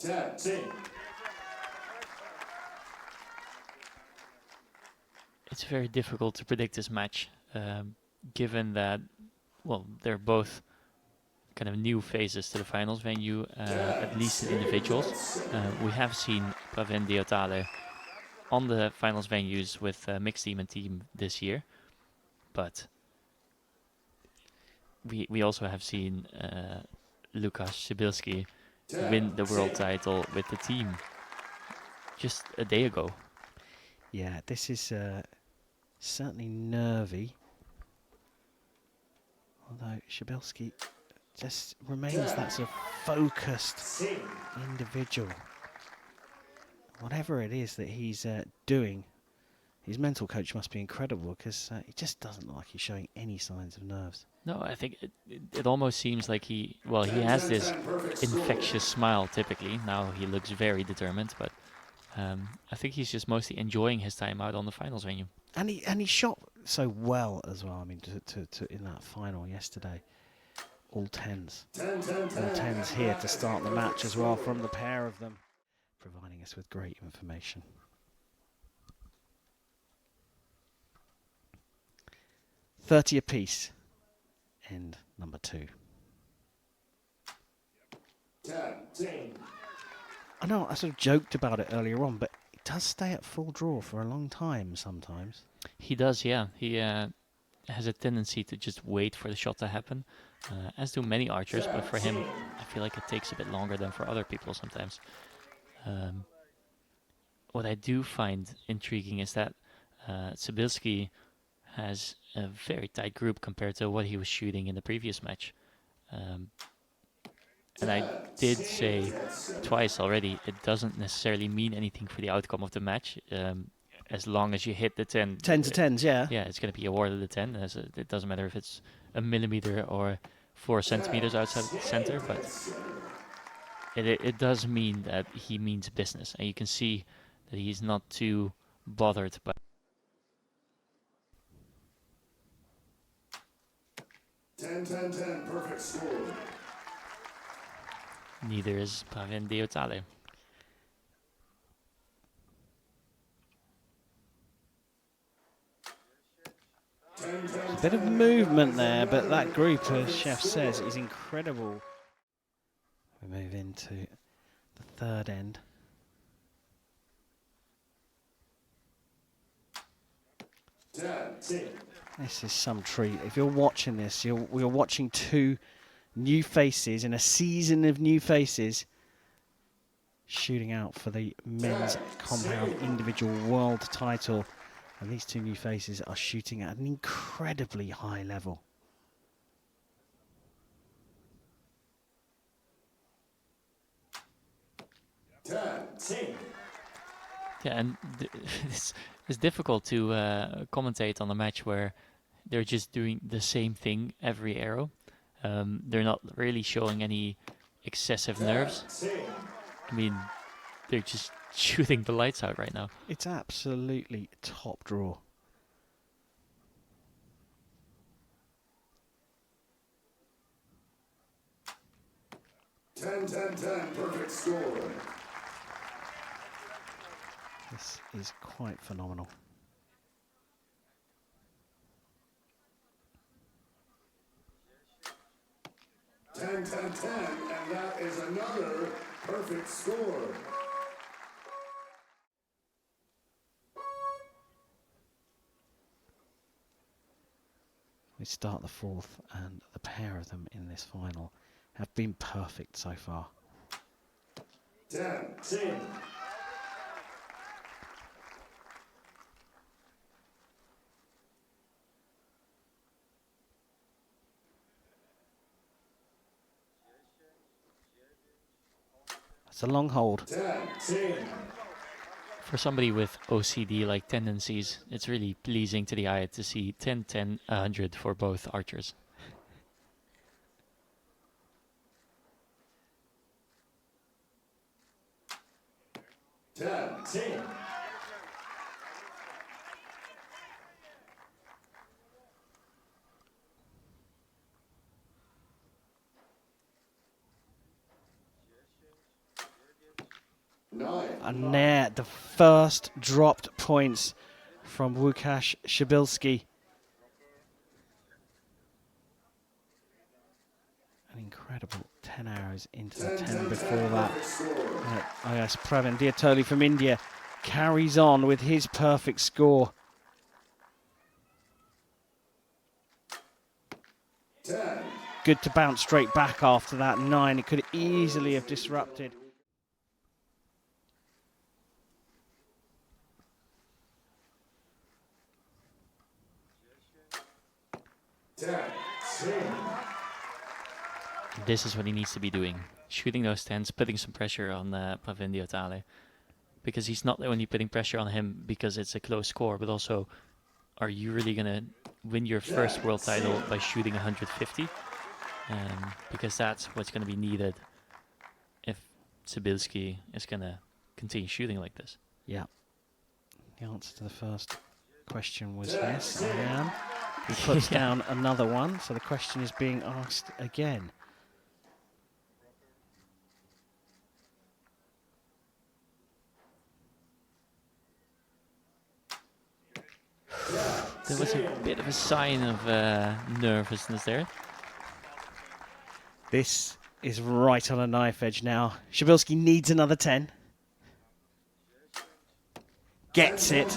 10. It's very difficult to predict this match, given that, well, they're both kind of new faces to the finals venue, at least in individuals. We have seen Pravin Deotale on the finals venues with mixed team and team this year, but we also have seen Lukasz Szybilski win the world title with the team just a day ago. Yeah, this is certainly nervy. Although Szybilski just remains that sort of focused individual. Whatever it is that he's doing, his mental coach must be incredible, because he just doesn't look like he's showing any signs of nerves. No, I think it almost seems like he has this infectious smile typically. Now he looks very determined, but I think he's just mostly enjoying his time out on the finals venue. And he shot so well as well. I mean, to in that final yesterday, all tens. All tens here to start the match as well from the pair of them, providing us with great information. $30 apiece. End number 2. 10. I know I sort of joked about it earlier on, but it does stay at full draw for a long time sometimes. He does, yeah. He has a tendency to just wait for the shot to happen, as do many archers, but for him, I feel like it takes a bit longer than for other people sometimes. What I do find intriguing is that Szybilski has a very tight group compared to what he was shooting in the previous match. And I did say twice already, it doesn't necessarily mean anything for the outcome of the match. As long as you hit the 10. 10 to 10s, yeah. Yeah, it's going to be awarded the 10. It doesn't matter if it's a millimeter or 4 centimeters outside the center, but it does mean that he means business. And you can see that he's not too bothered by 10, perfect score. Neither is Pravin Deotale. A bit of movement there, but that group, as Chef says, is incredible. We move into the third end. This is some treat. If you're watching this, we're watching 2 new faces in a season of new faces shooting out for the men's compound individual world title. And these 2 new faces are shooting at an incredibly high level. Yeah, and it's difficult to commentate on a match where they're just doing the same thing every arrow. They're not really showing any excessive nerves. I mean, they're just shooting the lights out right now. It's absolutely top draw. Ten, perfect score. This is quite phenomenal. Ten, and that is another perfect score. We start the 4th, and the pair of them in this final have been perfect so far. 10. It's a long hold. 10. For somebody with OCD-like tendencies, it's really pleasing to the eye to see 10, 10, 100 for both archers. And there, the first dropped points from Łukasz Przybylski. An incredible 10 arrows into the 10 before that. Yes, Pravin Diatoli from India carries on with his perfect score. 10. Good to bounce straight back after that 9. It could easily have disrupted. 10. This is what he needs to be doing. Shooting those 10s, putting some pressure on Pravin Diatali. Because he's not only putting pressure on him because it's a close score, but also, are you really going to win your first world title by shooting 150? Because that's what's going to be needed if Przybylski is going to continue shooting like this. Yeah. The answer to the first question was yes, I am. He puts down another one, so the question is being asked again. There was a bit of a sign of nervousness there. This is right on a knife edge now. Przybylski needs another 10. Gets it.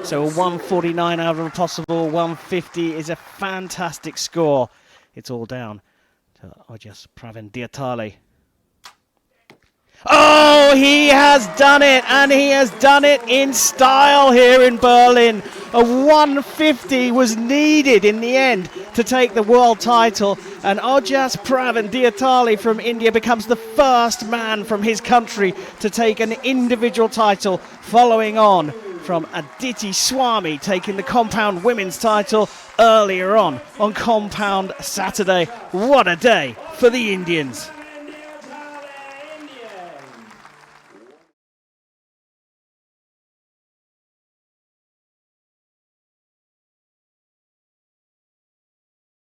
So a 149 out of a possible 150 is a fantastic score. It's all down to Łukasz Pravin Diatali. Oh, he has done it, and he has done it in style here in Berlin. A 150 was needed in the end to take the world title, and Łukasz Pravin Diatali from India becomes the first man from his country to take an individual title, following on from Aditi Swami taking the compound women's title earlier on compound Saturday. What a day for the Indians.